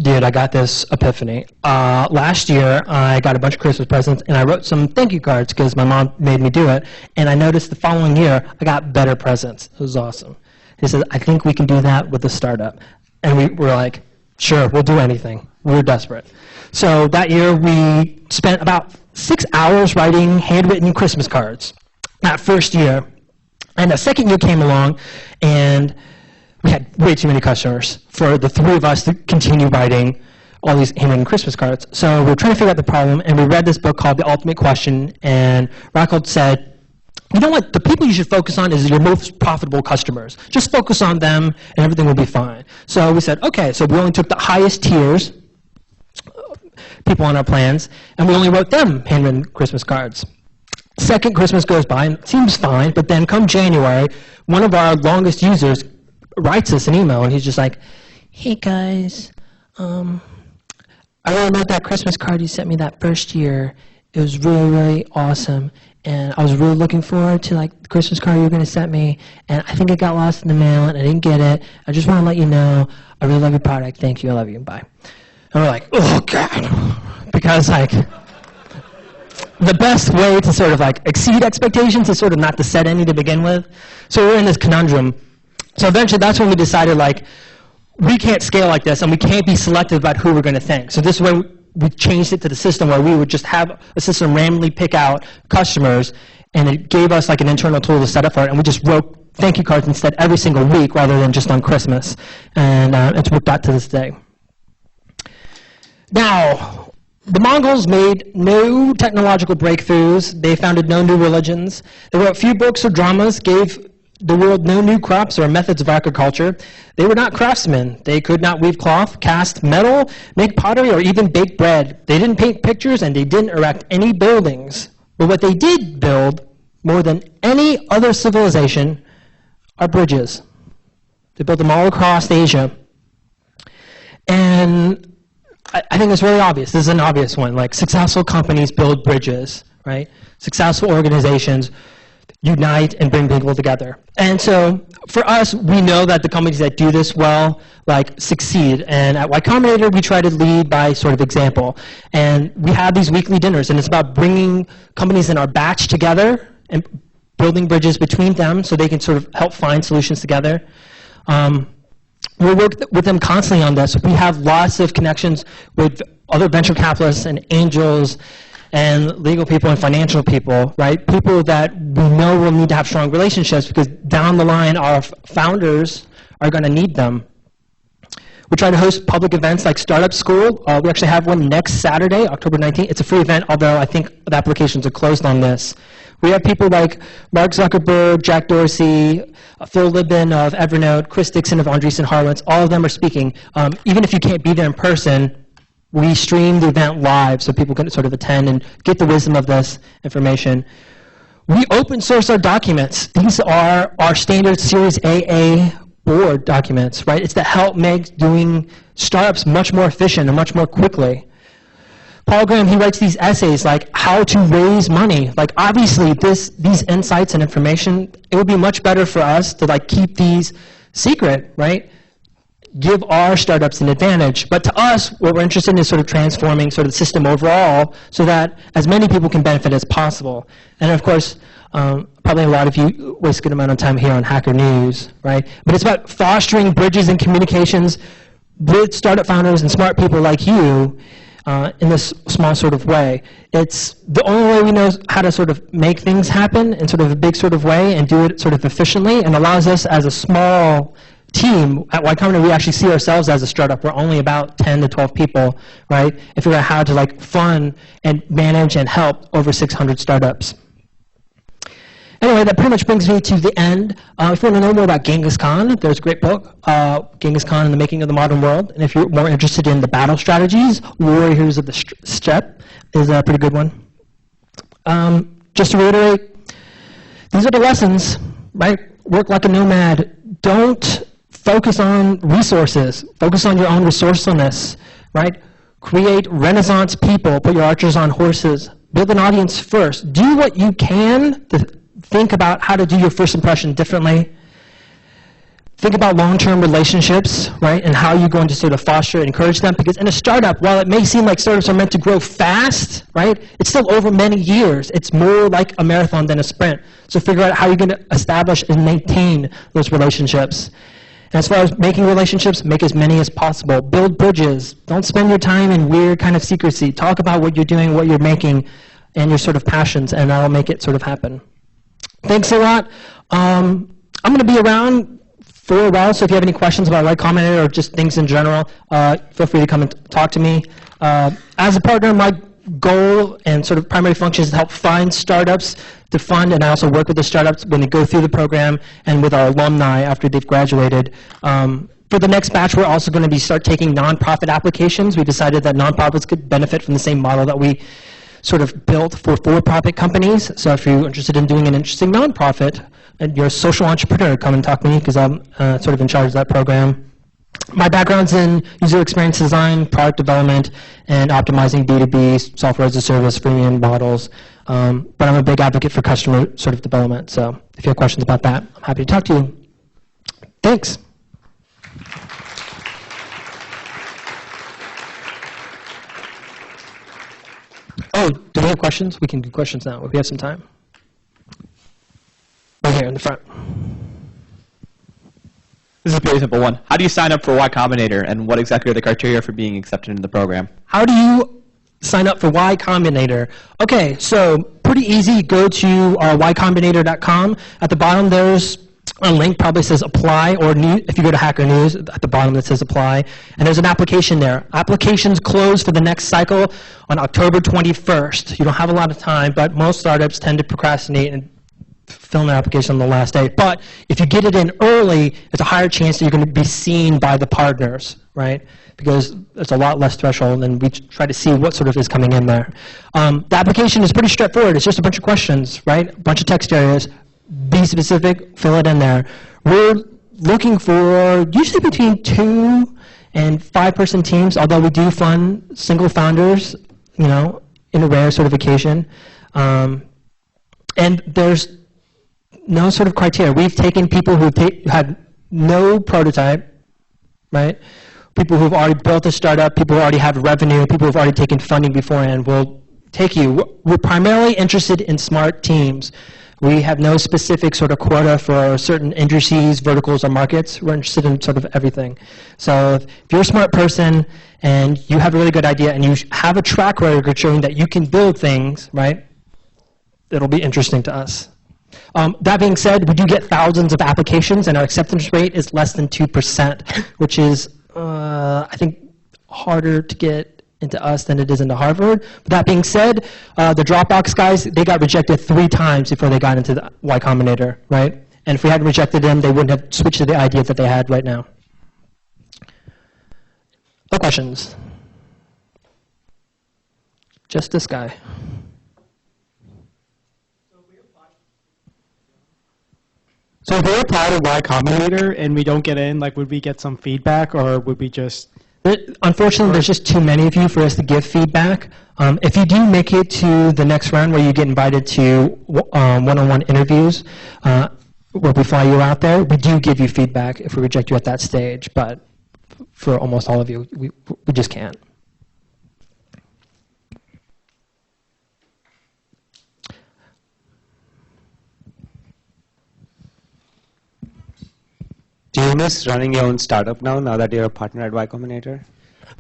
dude, I got this epiphany. Last year, I got a bunch of Christmas presents, and I wrote some thank you cards because my mom made me do it, and I noticed the following year, I got better presents. It was awesome. He said, I think we can do that with the startup. And we were like, sure, we'll do anything. We were desperate. So that year, we spent about 6 hours writing handwritten Christmas cards that first year. And the second year came along, and we had way too many customers for the three of us to continue writing all these handwritten Christmas cards. So we were trying to figure out the problem, and we read this book called The Ultimate Question, and Rackle said, you know what, the people you should focus on is your most profitable customers. Just focus on them, and everything will be fine. So we said, okay, so we only took the highest tiers, people on our plans, and we only wrote them handwritten Christmas cards. Second Christmas goes by, and it seems fine, but then come January, one of our longest users writes us an email, and he's just like, hey guys, I really loved that Christmas card you sent me that first year. It was really, really awesome. And I was really looking forward to like the Christmas card you were going to send me. And I think it got lost in the mail and I didn't get it. I just want to let you know, I really love your product. Thank you. I love you. Bye. And we're like, oh God. Because like, the best way to sort of like exceed expectations is sort of not to set any to begin with. So we're in this conundrum. So eventually that's when we decided like, we can't scale like this and we can't be selective about who we're going to thank. So this is when we changed it to the system where we would just have a system randomly pick out customers, and it gave us like an internal tool to set up for it, and we just wrote thank you cards instead every single week rather than just on Christmas. And it's worked out to this day. Now, the Mongols made no technological breakthroughs. They founded no new religions. They wrote few books or dramas, gave the world no new crops or methods of agriculture. They were not craftsmen. They could not weave cloth, cast metal, make pottery, or even bake bread. They didn't paint pictures, and they didn't erect any buildings. But what they did build, more than any other civilization, are bridges. They built them all across Asia. And I think it's really obvious. This is an obvious one. Like, successful companies build bridges, right? Successful organizations unite and bring people together. And so for us, we know that the companies that do this well, like, succeed. And at Y Combinator, we try to lead by sort of example. And we have these weekly dinners, and it's about bringing companies in our batch together and building bridges between them so they can sort of help find solutions together. We work with them constantly on this. We have lots of connections with other venture capitalists and angels and legal people and financial people, right? People that we know will need to have strong relationships because down the line our founders are going to need them. We try to host public events like Startup School. We actually have one next Saturday, October 19th. It's a free event, although I think the applications are closed on this. We have people like Mark Zuckerberg, Jack Dorsey, Phil Libin of Evernote, Chris Dixon of Andreessen Horowitz. All of them are speaking. Even if you can't be there in person, we stream the event live so people can sort of attend and get the wisdom of this information. We open source our documents. These are our standard Series AA board documents, right? It's to help make doing startups much more efficient and much more quickly. Paul Graham, he writes these essays like how to raise money. Like, obviously these insights and information, it would be much better for us to like keep these secret, right? Give our startups an advantage. But to us, what we're interested in is sort of transforming sort of the system overall so that as many people can benefit as possible. And of course, probably a lot of you waste a good amount of time here on Hacker News, right? But it's about fostering bridges and communications with startup founders and smart people like you in this small sort of way. It's the only way we know how to sort of make things happen in sort of a big sort of way and do it sort of efficiently, and allows us as a small team at Y Combinator, we actually see ourselves as a startup. We're only about 10 to 12 people, right? And figure out how to like fund and manage and help over 600 startups. Anyway, that pretty much brings me to the end. If you want to know more about Genghis Khan, there's a great book, Genghis Khan and the Making of the Modern World. And if you're more interested in the battle strategies, Warriors of the Steppe is a pretty good one. Just to reiterate, these are the lessons, right? Work like a nomad. Don't focus on resources. Focus on your own resourcefulness, right? Create Renaissance people. Put your archers on horses. Build an audience first. Do what you can to think about how to do your first impression differently. Think about long-term relationships, right, and how you're going to sort of foster and encourage them. Because in a startup, while it may seem like startups are meant to grow fast, right, it's still over many years. It's more like a marathon than a sprint. So figure out how you're going to establish and maintain those relationships. And as far as making relationships, make as many as possible. Build bridges. Don't spend your time in weird kind of secrecy. Talk about what you're doing, what you're making, and your sort of passions, and that'll make it sort of happen. Thanks a lot. I'm going to be around for a while, so if you have any questions about Y Combinator or just things in general, feel free to come and talk to me. As a partner, my goal and sort of primary function is to help find startups to fund, and I also work with the startups when they go through the program and with our alumni after they've graduated. For the next batch, we're also going to start taking nonprofit applications. We decided that nonprofits could benefit from the same model that we sort of built for-profit companies. So if you're interested in doing an interesting nonprofit and you're a social entrepreneur, come and talk to me because I'm sort of in charge of that program. My background's in user experience design, product development, and optimizing B2B, software as a service, freemium models. But I'm a big advocate for customer sort of development. So if you have questions about that, I'm happy to talk to you. Thanks. Oh, do we have questions? We can do questions now. We have some time. Right here in the front. This is a pretty simple one. How do you sign up for Y Combinator, and what exactly are the criteria for being accepted into the program? How do you sign up for Y Combinator? Okay, so pretty easy. Go to ycombinator.com. At the bottom, there's a link, probably says apply, or if you go to Hacker News, at the bottom it says apply, and there's an application there. Applications close for the next cycle on October 21st. You don't have a lot of time, but most startups tend to procrastinate and fill in their application on the last day. But if you get it in early, it's a higher chance that you're going to be seen by the partners, right? Because it's a lot less threshold, and we try to see what sort of is coming in there. The application is pretty straightforward. It's just a bunch of questions, right? A bunch of text areas. Be specific, fill it in there. We're looking for usually between 2 and 5-person teams, although we do fund single founders, you know, in a rare sort of occasion. And there's no sort of criteria. We've taken people who had no prototype, right? People who've already built a startup, people who already have revenue, people who've already taken funding beforehand. We'll take you. We're primarily interested in smart teams. We have no specific sort of quota for certain industries, verticals, or markets. We're interested in sort of everything. So if you're a smart person and you have a really good idea and you have a track record showing that you can build things, right, it'll be interesting to us. That being said, we do get thousands of applications, and our acceptance rate is less than 2%, which is, I think, harder to get into us than it is into Harvard. But that being said, the Dropbox guys, they got rejected 3 times before they got into the Y Combinator, right? And if we hadn't rejected them, they wouldn't have switched to the idea that they had right now. No questions? Just this guy. So if we apply to Y Combinator and we don't get in, like, would we get some feedback, or would we just... Unfortunately, there's just too many of you for us to give feedback. If you do make it to the next round where you get invited to one-on-one interviews, where we fly you out there, we do give you feedback if we reject you at that stage. But for almost all of you, we just can't. Do you miss running your own startup now that you're a partner at Y Combinator?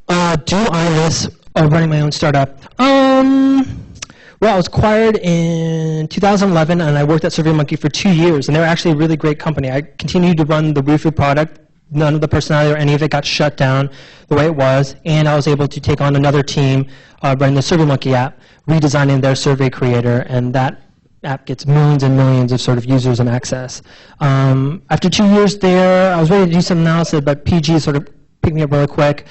Do I miss running my own startup? Well, I was acquired in 2011, and I worked at SurveyMonkey for 2 years, and they were actually a really great company. I continued to run the Wufoo product. None of the personality or any of it got shut down the way it was, and I was able to take on another team running the SurveyMonkey app, redesigning their survey creator, and that app gets millions and millions of sort of users and access. After 2 years there, I was ready to do some analysis, but PG sort of picked me up really quick.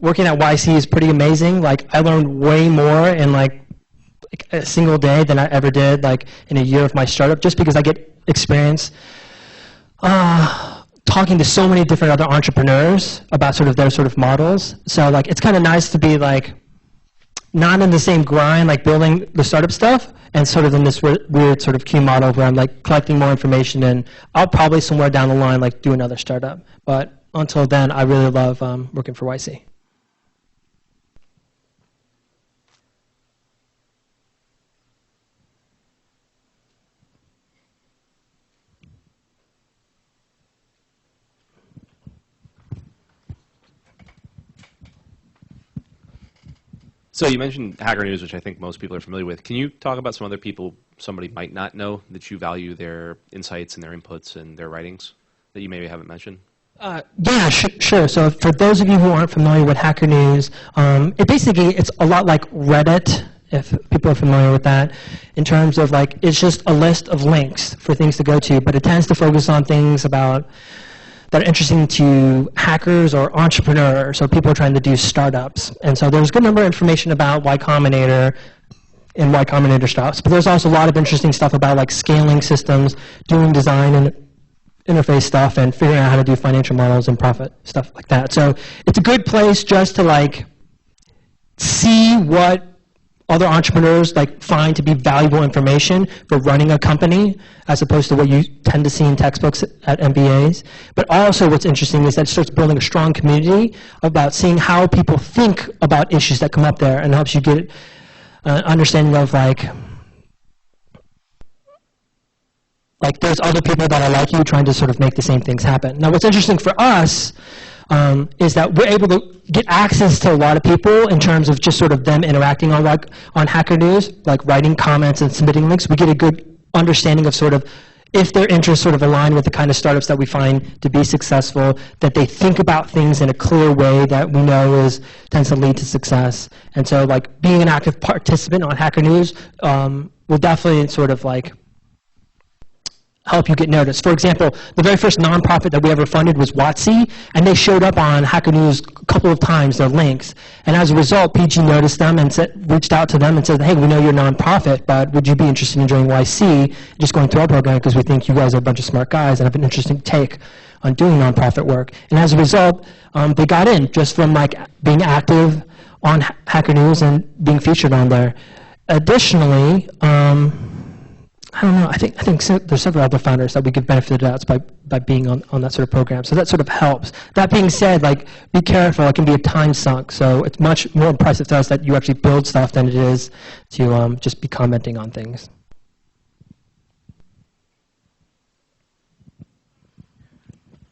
Working at YC is pretty amazing. Like, I learned way more in like a single day than I ever did like in a year of my startup, just because I get experience talking to so many different other entrepreneurs about sort of their sort of models. So like, it's kind of nice to be like not in the same grind, like building the startup stuff, and sort of in this weird sort of queue model where I'm like collecting more information, and I'll probably somewhere down the line like do another startup. But until then, I really love working for YC. So you mentioned Hacker News, which I think most people are familiar with. Can you talk about some other people somebody might not know that you value their insights and their inputs and their writings? that you maybe haven't mentioned? Yeah, sure. So for those of you who aren't familiar with Hacker News, it's a lot like Reddit, if people are familiar with that, in terms of like, it's just a list of links for things to go to, but it tends to focus on things that are interesting to hackers or entrepreneurs, or people trying to do startups. And so there's a good number of information about Y Combinator and Y Combinator startups, but there's also a lot of interesting stuff about like scaling systems, doing design and interface stuff, and figuring out how to do financial models and profit, stuff like that. So it's a good place just to like see what other entrepreneurs like find to be valuable information for running a company, as opposed to what you tend to see in textbooks at MBAs. But also what's interesting is that it starts building a strong community about seeing how people think about issues that come up there, and helps you get an understanding of like there's other people that are like you trying to sort of make the same things happen. Now what's interesting for us is that we're able to get access to a lot of people in terms of just sort of them interacting on Hacker News, like writing comments and submitting links. We get a good understanding of sort of if their interests sort of align with the kind of startups that we find to be successful, that they think about things in a clear way that we know tends to lead to success. And so like being an active participant on Hacker News will definitely sort of like help you get noticed. For example, the very first nonprofit that we ever funded was WotC, and they showed up on Hacker News a couple of times, their links. And as a result, PG noticed them and reached out to them and said, hey, we know you're a nonprofit, but would you be interested in joining YC, just going through our program, because we think you guys are a bunch of smart guys and have an interesting take on doing nonprofit work. And as a result, they got in just from like being active on Hacker News and being featured on there. Additionally, I don't know. I think there's several other founders that we could benefit of the doubts by being on that sort of program. So that sort of helps. That being said, like, be careful. It can be a time sunk. So it's much more impressive to us that you actually build stuff than it is to just be commenting on things.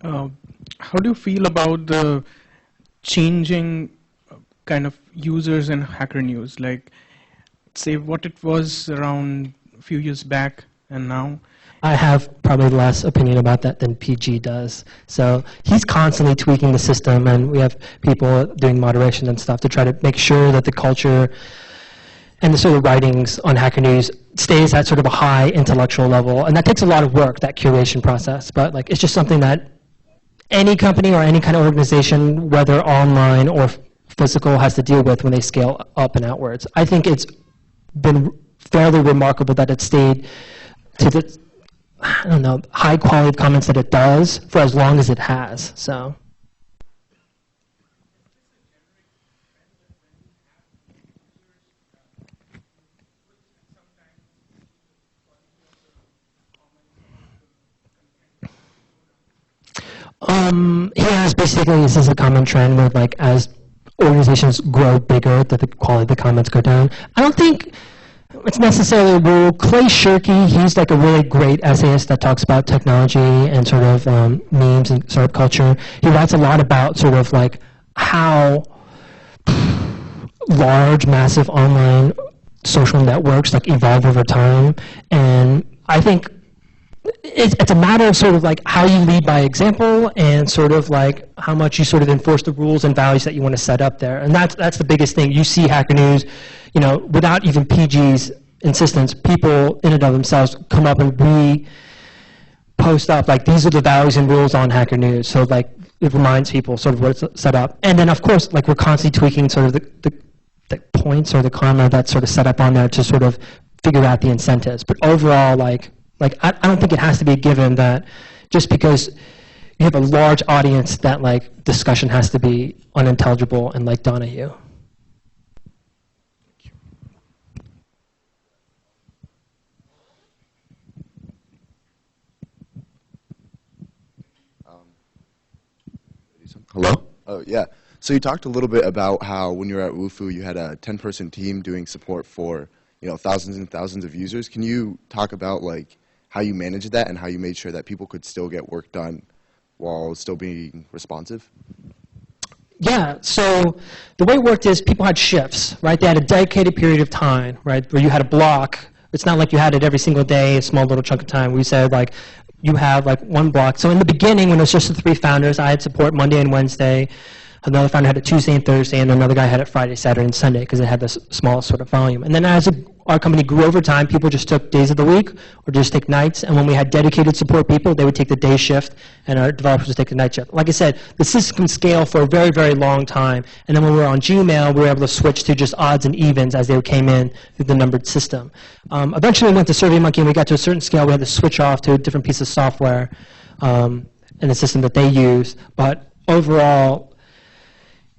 How do you feel about the changing kind of users in Hacker News? Like, say what it was around a few years back and now? I have probably less opinion about that than PG does. So he's constantly tweaking the system, and we have people doing moderation and stuff to try to make sure that the culture and the sort of writings on Hacker News stays at sort of a high intellectual level. And that takes a lot of work, that curation process. But like, it's just something that any company or any kind of organization, whether online or physical, has to deal with when they scale up and outwards. I think it's been fairly remarkable that it stayed to the, I don't know, high quality of comments that it does for as long as it has. So. Basically, this is a common trend where, like, as organizations grow bigger, that the quality of the comments go down. I don't think it's necessarily a rule. Clay Shirky, he's like a really great essayist that talks about technology and sort of memes and sort of culture. He writes a lot about sort of like how large, massive online social networks like evolve over time. And I think it's a matter of sort of like how you lead by example and sort of like how much you sort of enforce the rules and values that you want to set up there. And that's the biggest thing. You see Hacker News, you know, without even PG's insistence, people in and of themselves come up and post up like these are the values and rules on Hacker News. So like it reminds people sort of what it's set up. And then of course like we're constantly tweaking sort of the points or the karma that's sort of set up on there to sort of figure out the incentives. But overall, like I don't think it has to be a given that just because you have a large audience that like discussion has to be unintelligible and like Donahue. Hello? Oh, yeah. So you talked a little bit about how when you were at Wufoo, you had a 10-person team doing support for, you know, thousands and thousands of users. Can you talk about like how you managed that and how you made sure that people could still get work done while still being responsive? Yeah, so the way it worked is people had shifts, right? They had a dedicated period of time, right, where you had a block. It's not like you had it every single day, a small little chunk of time. We said like, you have like one block. So in the beginning, when it was just the 3 founders, I had support Monday and Wednesday. Another founder had it Tuesday and Thursday, and another guy had it Friday, Saturday, and Sunday because it had this small sort of volume. And then as our company grew over time, people just took days of the week or just take nights. And when we had dedicated support people, they would take the day shift, and our developers would take the night shift. Like I said, the system can scale for a very, very long time. And then when we were on Gmail, we were able to switch to just odds and evens as they came in through the numbered system. Eventually, we went to SurveyMonkey, and we got to a certain scale. We had to switch off to a different piece of software in the system that they use. But overall,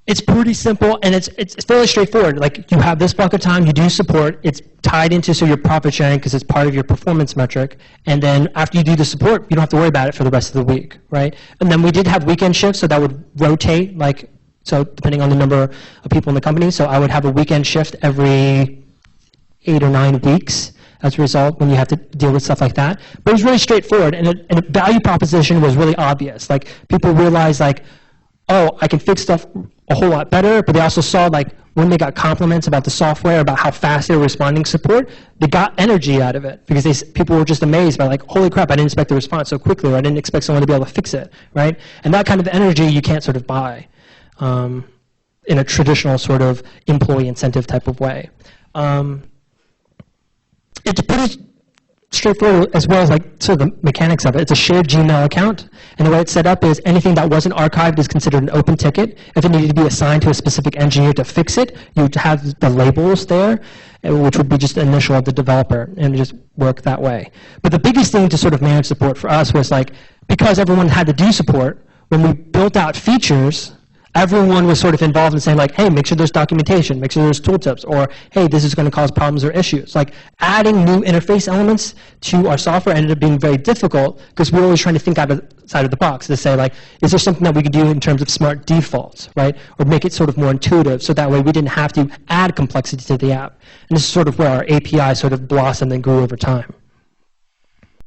it's pretty simple, and it's fairly straightforward. Like, you have this block of time, you do support, it's tied into so your profit sharing because it's part of your performance metric, and then after you do the support, you don't have to worry about it for the rest of the week, right? And then we did have weekend shifts, so that would rotate, like, so depending on the number of people in the company, so I would have a weekend shift every 8 or 9 weeks as a result when you have to deal with stuff like that. But it was really straightforward, and the value proposition was really obvious. Like, people realized, like, oh, I can fix stuff a whole lot better, but they also saw, like, when they got compliments about the software, about how fast they were responding to support, they got energy out of it because people were just amazed by, like, holy crap, I didn't expect the response so quickly, or I didn't expect someone to be able to fix it, right? And that kind of energy you can't sort of buy in a traditional sort of employee incentive type of way. It's pretty straightforward as well as like sort of the mechanics of it. It's a shared Gmail account, and the way it's set up is anything that wasn't archived is considered an open ticket. If it needed to be assigned to a specific engineer to fix it, you'd have the labels there, which would be just the initial of the developer, and just work that way. But the biggest thing to sort of manage support for us was, like, because everyone had to do support, when we built out features, everyone was sort of involved in saying, like, hey, make sure there's documentation, make sure there's tooltips, or hey, this is going to cause problems or issues. Like, adding new interface elements to our software ended up being very difficult because we were always trying to think outside of the box to say, like, is there something that we could do in terms of smart defaults, right? Or make it sort of more intuitive so that way we didn't have to add complexity to the app. And this is sort of where our API sort of blossomed and grew over time.